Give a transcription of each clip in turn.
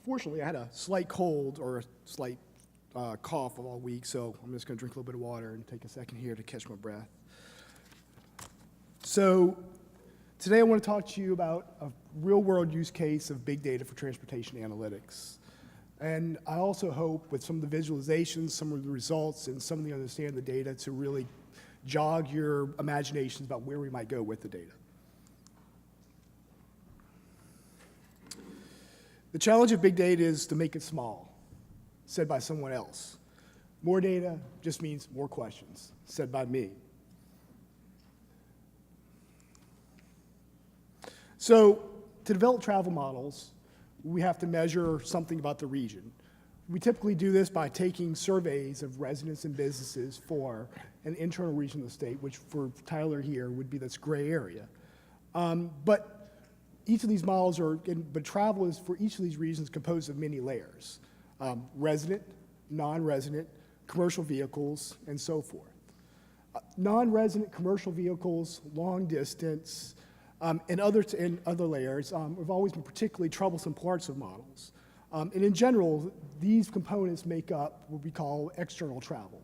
Unfortunately, I had a slight cold or a slight cough all week, so I'm just going to drink a little bit of water and take a second here to catch my breath. So today I want to talk to you about a real-world use case of big data for transportation analytics. And I also hope with some of the visualizations, some of the results, and some of the understanding of the data to really jog your imaginations about where we might go with the data. The challenge of big data is to make it small, said by someone else. More data just means more questions, said by me. So to develop travel models, we have to measure something about the region. We typically do this by taking surveys of residents and businesses for an internal region of the state, which for Tyler here would be this gray area. But each of these models but travel is for each of these regions composed of many layers. Resident, non-resident, commercial vehicles, and so forth. Non-resident commercial vehicles, long distance, and other layers have always been particularly troublesome parts of models. And in general, these components make up what we call external travel.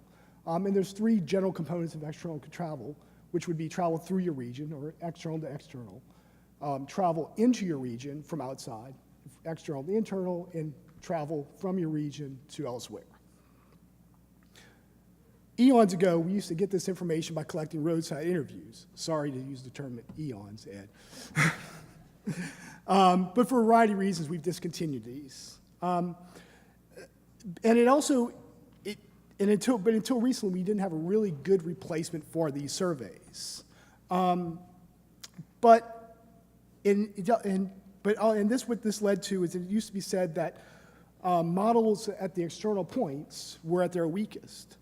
And there's three general components of external travel, which would be travel through your region, or external to external. Travel into your region from outside, external to internal, and travel from your region to elsewhere. Eons ago, we used to get this information by collecting roadside interviews. Sorry to use the term eons, Ed. But for a variety of reasons, we've discontinued these. And it also, until recently, we didn't have a really good replacement for these surveys. What this led to is it used to be said that models at the external points were at their weakest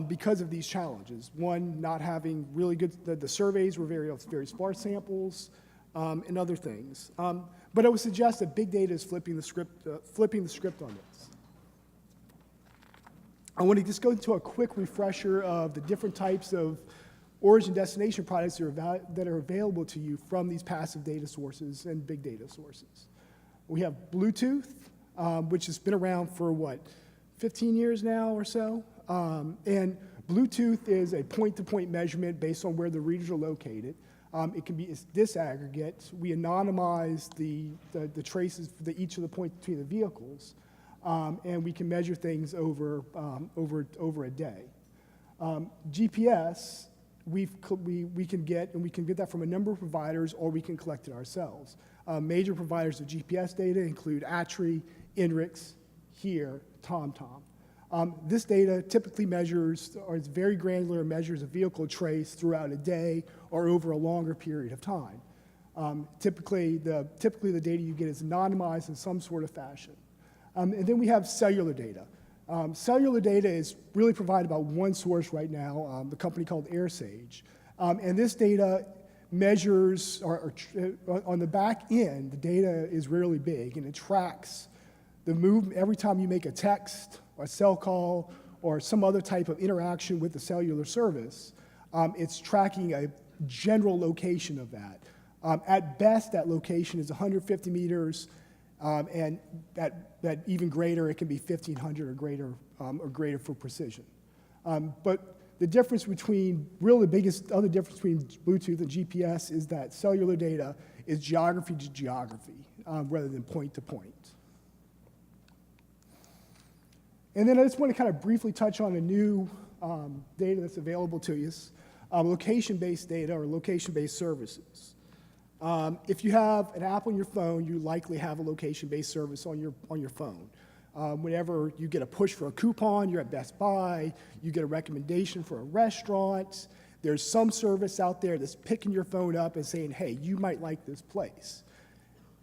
because of these challenges. One, not having really good, the surveys were very sparse samples, and other things. But I would suggest that big data is flipping the script on this. I want to just go into a quick refresher of the different types of origin destination products that are available to you from these passive data sources and big data sources. We have Bluetooth, which has been around for 15 years now or so. And Bluetooth is a point-to-point measurement based on where the regions are located. It can be disaggregate. We anonymize the traces for each of the points between the vehicles, and we can measure things over a day. GPS, we can get that from a number of providers, or we can collect it ourselves. Major providers of GPS data include Atri, INRIX, HERE, TomTom. This data typically measures, or it's very granular, measures a vehicle trace throughout a day or over a longer period of time. Typically, the data you get is anonymized in some sort of fashion. And then we have cellular data. Cellular data is really provided by one source right now, the company called AirSage. And this data measures, on the back end, the data is really big, and it tracks the movement every time you make a text, or a cell call, or some other type of interaction with the cellular service. It's tracking a general location of that. At best, that location is 150 meters, and that even greater, it can be 1,500 or greater for precision. But the difference between, really the biggest other difference between Bluetooth and GPS is that cellular data is geography to geography rather than point to point. And then I just want to kind of briefly touch on a new data that's available to you, location-based data or location-based services. If you have an app on your phone, you likely have a location-based service on your phone. Whenever you get a push for a coupon, you're at Best Buy, you get a recommendation for a restaurant, there's some service out there that's picking your phone up and saying, hey, you might like this place.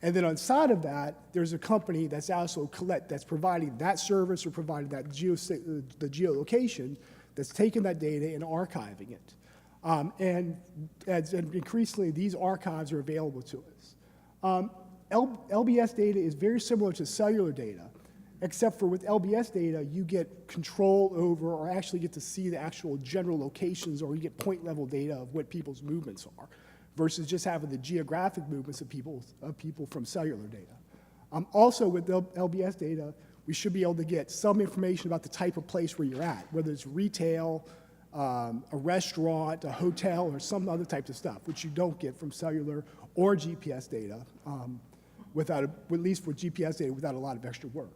And then on side of that, there's a company that's also that's providing that service or providing that the geolocation that's taking that data and archiving it. And increasingly, these archives are available to us. LBS data is very similar to cellular data, except for with LBS data, you get control over, or actually get to see the actual general locations, or you get point level data of what people's movements are, versus just having the geographic movements of people from cellular data. Also, with LBS data, we should be able to get some information about the type of place where you're at, whether it's retail, a restaurant, a hotel, or some other types of stuff, which you don't get from cellular or GPS data, at least for GPS data, without a lot of extra work.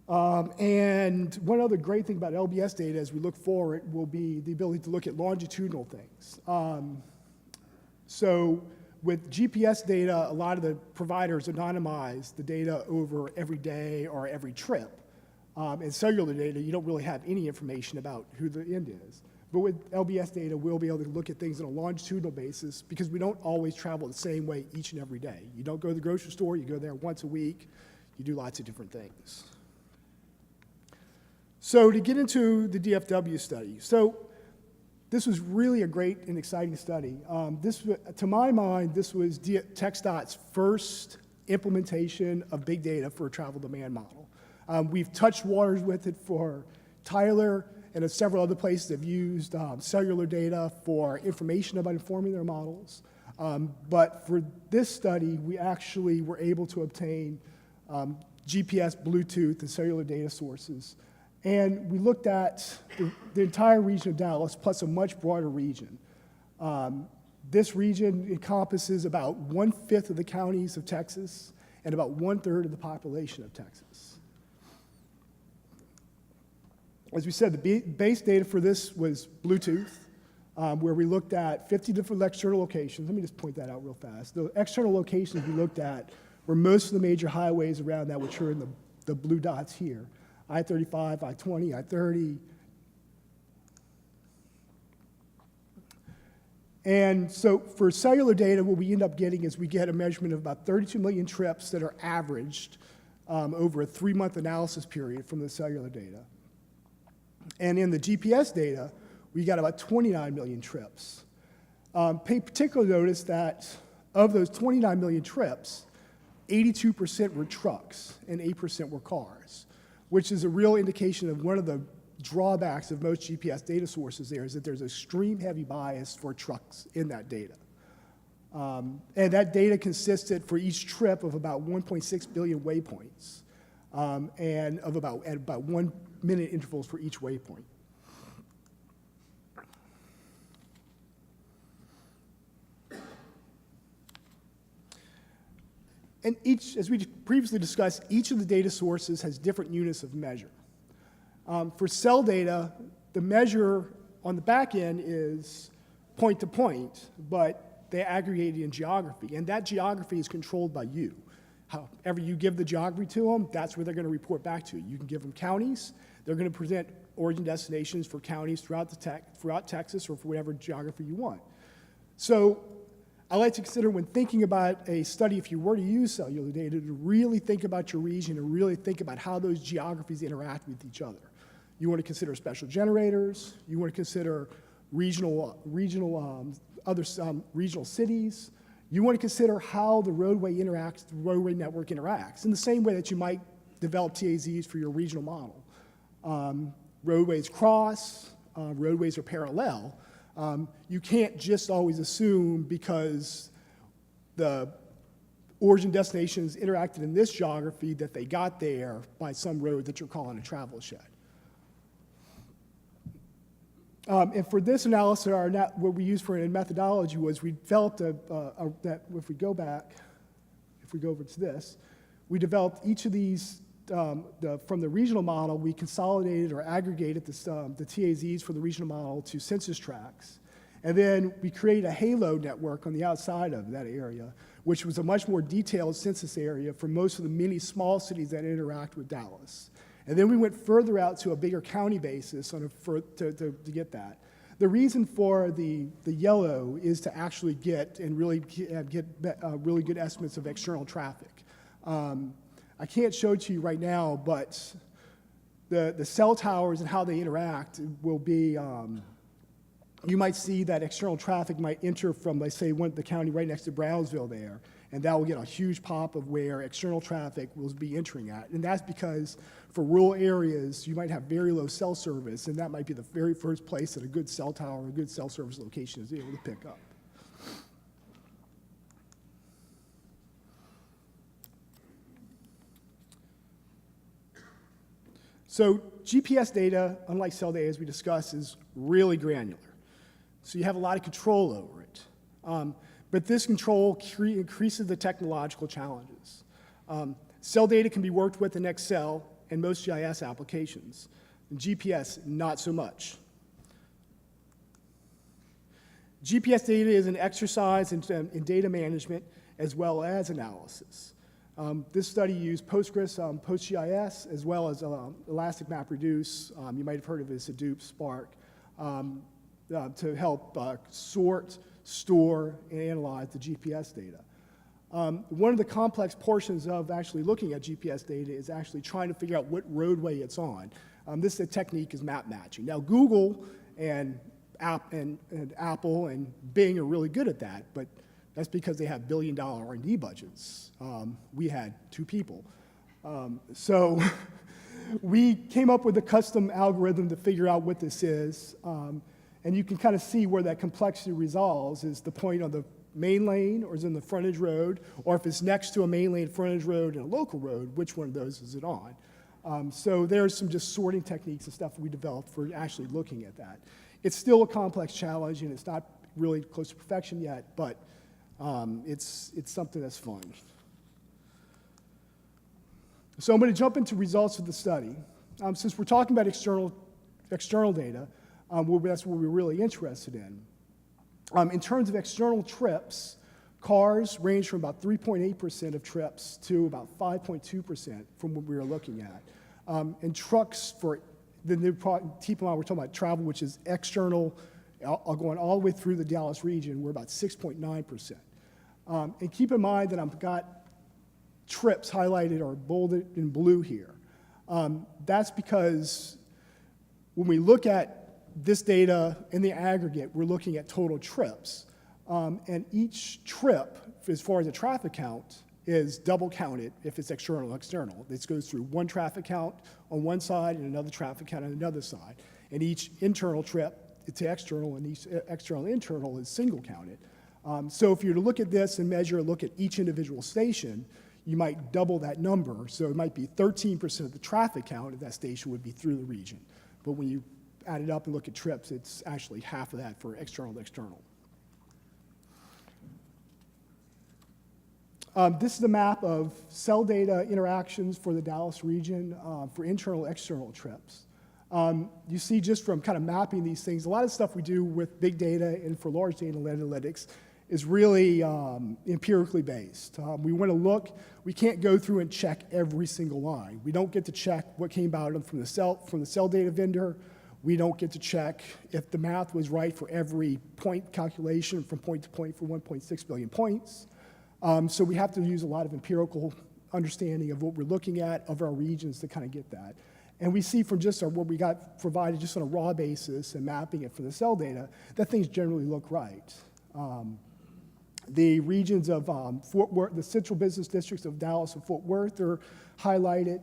And one other great thing about LBS data as we look forward will be the ability to look at longitudinal things. So with GPS data, a lot of the providers anonymize the data over every day or every trip. In cellular data, you don't really have any information about who the end is. But with LBS data, we'll be able to look at things on a longitudinal basis because we don't always travel the same way each and every day. You don't go to the grocery store, you go there once a week, you do lots of different things. So to get into the DFW study, so this was really a great and exciting study. To my mind, this was TxDOT's first implementation of big data for a travel demand model. We've touched waters with it for Tyler, and several other places have used cellular data for information about informing their models. But for this study, we actually were able to obtain GPS, Bluetooth, and cellular data sources. And we looked at the entire region of Dallas, plus a much broader region. This region encompasses about 1/5 of the counties of Texas and about 1/3 of the population of Texas. As we said, the base data for this was Bluetooth, where we looked at 50 different external locations. Let me just point that out real fast. The external locations we looked at were most of the major highways around that, which are in the blue dots here. I-35, I-20, I-30. And so for cellular data, what we end up getting is we get a measurement of about 32 million trips that are averaged over a 3-month analysis period from the cellular data. And in the GPS data, we got about 29 million trips. Pay particular notice that of those 29 million trips, 82% were trucks and 8% were cars, which is a real indication of one of the drawbacks of most GPS data sources there is that there's extreme heavy bias for trucks in that data. And that data consisted for each trip of about 1.6 billion waypoints and of about 1 minute intervals for each waypoint. And as we previously discussed, each of the data sources has different units of measure. For cell data, the measure on the back end is point to point, but they aggregate it in geography, and that geography is controlled by you. However you give the geography to them, that's where they're going to report back to you. You can give them counties. They're going to present origin destinations for counties throughout Texas or for whatever geography you want. So I like to consider when thinking about a study, if you were to use cellular data, to really think about your region and really think about how those geographies interact with each other. You want to consider special generators. You want to consider regional cities. You want to consider how the roadway network interacts in the same way that you might develop TAZs for your regional model. Roadways cross, roadways are parallel. You can't just always assume because the origin destinations interacted in this geography that they got there by some road that you're calling a travel shed. And for this analysis, what we used for a methodology was we developed if we go over to this, we developed each of these, from the regional model, we consolidated or aggregated the TAZs for the regional model to census tracts. And then we created a halo network on the outside of that area, which was a much more detailed census area for most of the many small cities that interact with Dallas. And then we went further out to a bigger county basis to get that. The reason for the yellow is to actually get really good estimates of external traffic. I can't show it to you right now, but the cell towers and how they interact will be, you might see that external traffic might enter from, let's say, the county right next to Brownsville there, and that will get a huge pop of where external traffic will be entering at. And that's because for rural areas, you might have very low cell service, and that might be the very first place that a good cell tower or a good cell service location is able to pick up. So GPS data, unlike cell data as we discussed, is really granular. So you have a lot of control over it. But this control increases the technological challenges. Cell data can be worked with in Excel and most GIS applications. In GPS, not so much. GPS data is an exercise in data management as well as analysis. This study used Postgres, PostGIS, as well as Elastic MapReduce. You might have heard of it as Hadoop, Spark, to help sort, store, and analyze the GPS data. One of the complex portions of actually looking at GPS data is actually trying to figure out what roadway it's on. This technique is map matching. Now, Google and Apple and Bing are really good at that, but that's because they have billion-dollar R&D budgets. We had 2 people. So we came up with a custom algorithm to figure out what this is. And you can kind of see where that complexity resolves. Is the point on the main lane, or is it in the frontage road, or if it's next to a main lane, frontage road, and a local road, which one of those is it on? So there's some just sorting techniques and stuff we developed for actually looking at that. It's still a complex challenge, and it's not really close to perfection yet, but it's something that's fun. So I'm going to jump into results of the study. Since we're talking about external data, that's what we're really interested in. In terms of external trips, cars range from about 3.8% of trips to about 5.2% from what we were looking at. And trucks, for the new keep in mind we're talking about travel, which is external, going all the way through the Dallas region, we're about 6.9%. And keep in mind that I've got trips highlighted or bolded in blue here. That's because when we look at this data in the aggregate, we're looking at total trips. And each trip, as far as the traffic count, is double counted if it's external or external. This goes through one traffic count on one side and another traffic count on another side. And each internal trip to external and each external and internal is single counted. So if you were to look at this and look at each individual station, you might double that number. So it might be 13% of the traffic count of that station would be through the region. But when you add it up and look at trips, it's actually half of that for external to external. This is a map of cell data interactions for the Dallas region for internal, external trips. You see just from kind of mapping these things, a lot of stuff we do with big data and for large data analytics is really empirically based. We want to look, we can't go through and check every single line. We don't get to check what came out from the cell data vendor. We don't get to check if the math was right for every point calculation from point to point for 1.6 billion points. So we have to use a lot of empirical understanding of what we're looking at of our regions to kind of get that. And we see from just what we got provided just on a raw basis and mapping it for the cell data, that things generally look right. The regions of Fort Worth, the central business districts of Dallas and Fort Worth are highlighted.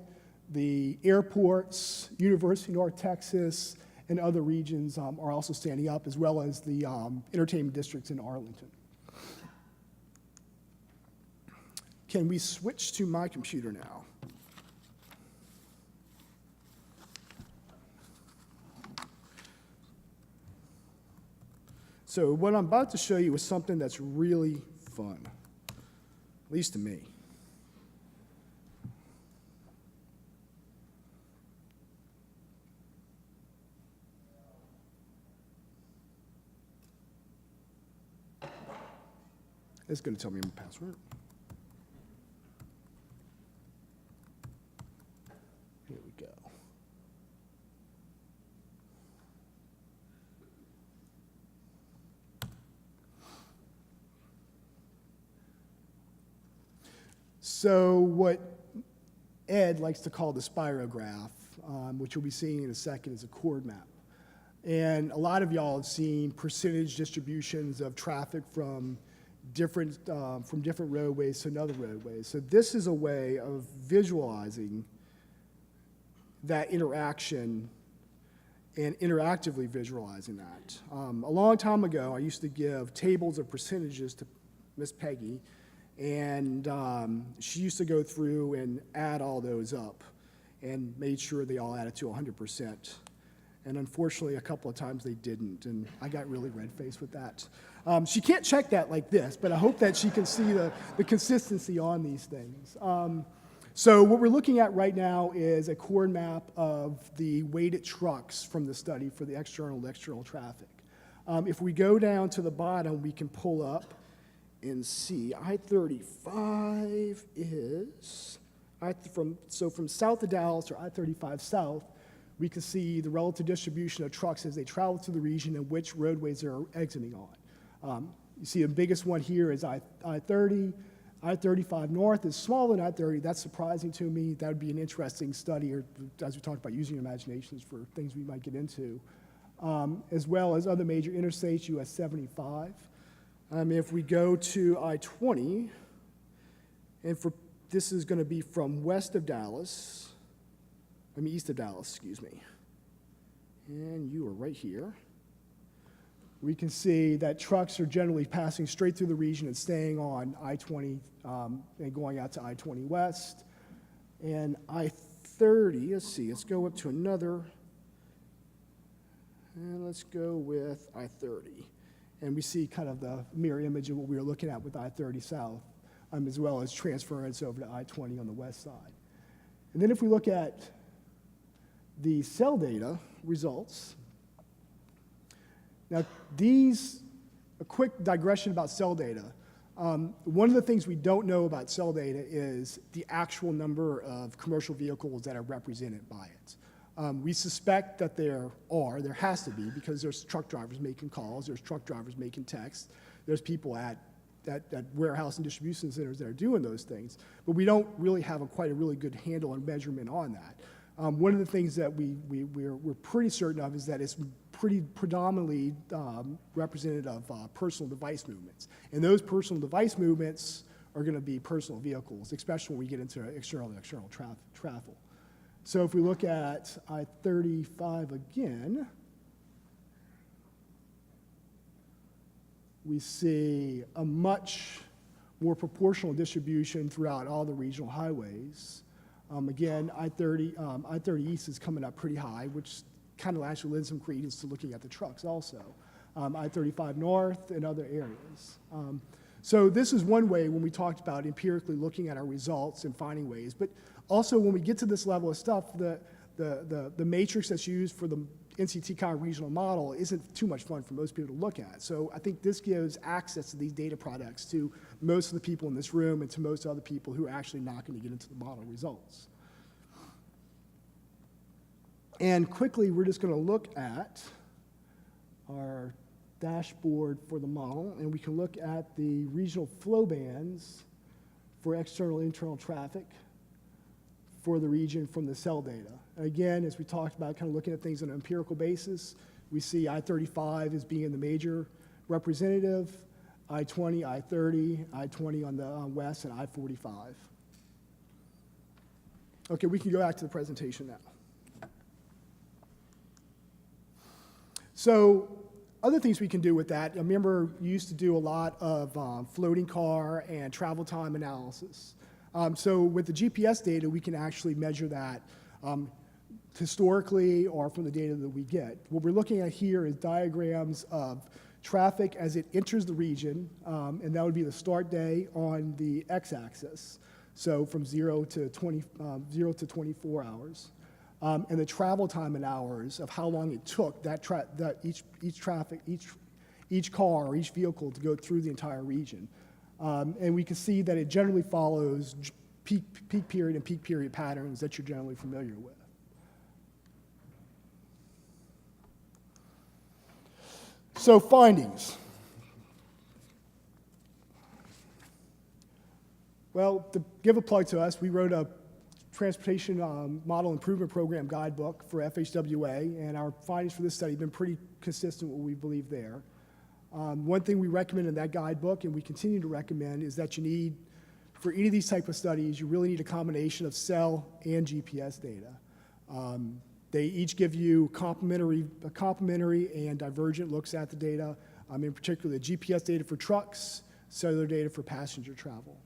The airports, University of North Texas, and other regions are also standing up, as well as the entertainment districts in Arlington. Can we switch to my computer now? So what I'm about to show you is something that's really fun, at least to me. It's going to tell me my password. Here we go. So what Ed likes to call the spirograph, which you'll be seeing in a second, is a chord map. And a lot of y'all have seen percentage distributions of traffic from different roadways to another roadways. So this is a way of visualizing that interaction and interactively visualizing that. A long time ago, I used to give tables of percentages to Miss Peggy, and she used to go through and add all those up. and made sure they all added to 100%. And unfortunately, a couple of times they didn't, and I got really red-faced with that. She can't check that like this, but I hope that she can see the consistency on these things. So what we're looking at right now is a core map of the weighted trucks from the study for the external to external traffic. If we go down to the bottom, we can pull up and see I-35 is, from south of Dallas, or I-35 south, we can see the relative distribution of trucks as they travel through the region and which roadways they're exiting on. You see the biggest one here is I-30. I-35 north is smaller than I-30. That's surprising to me. That would be an interesting study, or as we talked about, using your imaginations for things we might get into, as well as other major interstates, US 75. If we go to I-20, and this is going to be from east of Dallas, excuse me. And you are right here. We can see that trucks are generally passing straight through the region and staying on I-20 and going out to I-20 west. And I-30, let's go up to another, and let's go with I-30. And we see kind of the mirror image of what we were looking at with I-30 south, as well as transference over to I-20 on the west side. And then if we look at the cell data results, now a quick digression about cell data. One of the things we don't know about cell data is the actual number of commercial vehicles that are represented by it. We suspect that there has to be, because there's truck drivers making calls, there's truck drivers making texts, there's people at warehouse and distribution centers that are doing those things, but we don't really have quite a really good handle and measurement on that. One of the things that we're pretty certain of is that it's pretty predominantly representative of personal device movements. And those personal device movements are going to be personal vehicles, especially when we get into external travel. So if we look at I-35 again, we see a much more proportional distribution throughout all the regional highways. Again, I-30 East is coming up pretty high, which kind of actually lends some credence to looking at the trucks also. I-35 North and other areas. So this is one way when we talked about empirically looking at our results and finding ways. But also when we get to this level of stuff, the matrix that's used for the NCTCON regional model isn't too much fun for most people to look at. So I think this gives access to these data products to most of the people in this room and to most other people who are actually not going to get into the model results. And quickly, we're just going to look at our dashboard for the model, and we can look at the regional flow bands for external and internal traffic for the region from the cell data. Again, as we talked about, kind of looking at things on an empirical basis, we see I-35 as being the major representative, I-20, I-30, I-20 on the west, and I-45. Okay, we can go back to the presentation now. So other things we can do with that, I remember you used to do a lot of floating car and travel time analysis. So with the GPS data, we can actually measure that historically or from the data that we get. What we're looking at here is diagrams of traffic as it enters the region, and that would be the start day on the x-axis, so from 0 to 24 hours. And the travel time in hours of how long it took each car or each vehicle to go through the entire region. And we can see that it generally follows peak period and peak period patterns that you're generally familiar with. So findings. Well, to give a plug to us, we wrote a Transportation Model Improvement Program guidebook for FHWA, and our findings for this study have been pretty consistent with what we believe there. One thing we recommend in that guidebook, and we continue to recommend, is that you need, for any of these type of studies, you really need a combination of cell and GPS data. They each give you complementary and divergent looks at the data, in particular the GPS data for trucks, cellular data for passenger travel.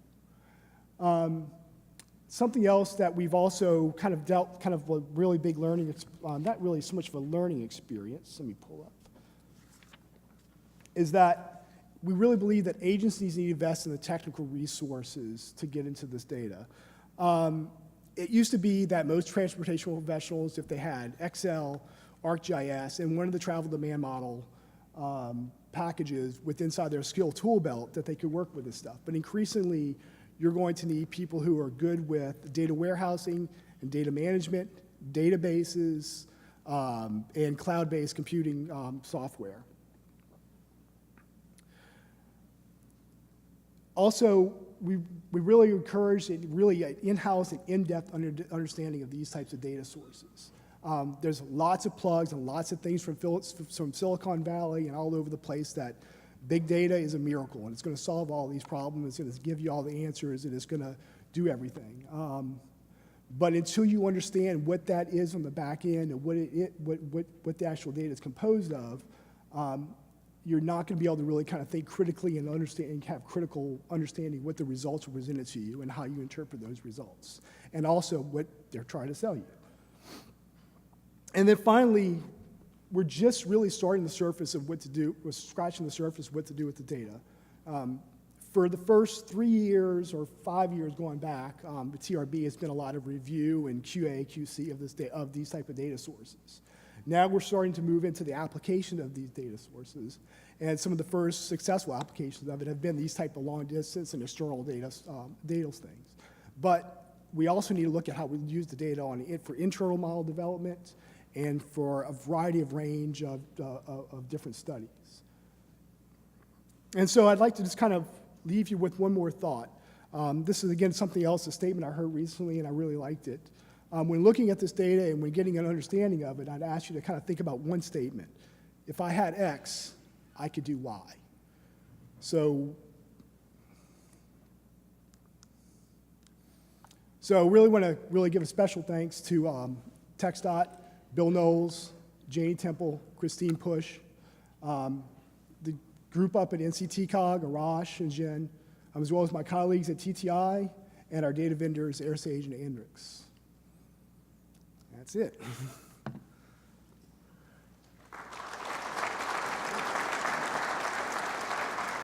Something else that we've also kind of dealt, kind of a really big learning, not really so much of a learning experience, let me pull up, is that we really believe that agencies need to invest in the technical resources to get into this data. It used to be that most transportation professionals, if they had Excel, ArcGIS, and one of the travel demand model packages inside their skill tool belt, that they could work with this stuff. But increasingly, you're going to need people who are good with data warehousing and data management, databases, and cloud-based computing software. Also, we really encourage really in-house and in-depth understanding of these types of data sources. There's lots of plugs and lots of things from Silicon Valley and all over the place that big data is a miracle, and it's going to solve all these problems, it's going to give you all the answers, and it's going to do everything. But until you understand what that is on the back end and what the actual data is composed of, you're not going to be able to really kind of think critically and understand and have critical understanding what the results are presented to you and how you interpret those results, and also what they're trying to sell you. And then finally, we're just really starting the surface of what to do, we're scratching the surface of what to do with the data. For the first 3 years or 5 years going back, the TRB has been a lot of review and QA, QC of these type of data sources. Now we're starting to move into the application of these data sources, and some of the first successful applications of it have been these type of long distance and external data things. But we also need to look at how we use the data for internal model development and for a variety of range of different studies. And so I'd like to just kind of leave you with one more thought. This is, again, something else, a statement I heard recently, and I really liked it. When looking at this data and when getting an understanding of it, I'd ask you to kind of think about one statement. If I had X, I could do Y. So really want to really give a special thanks to TxDOT, Bill Knowles, Janie Temple, Christine Push, the group up at NCTCOG, Arash and Jen, as well as my colleagues at TTI and our data vendors, AirSage and Andrix. That's it.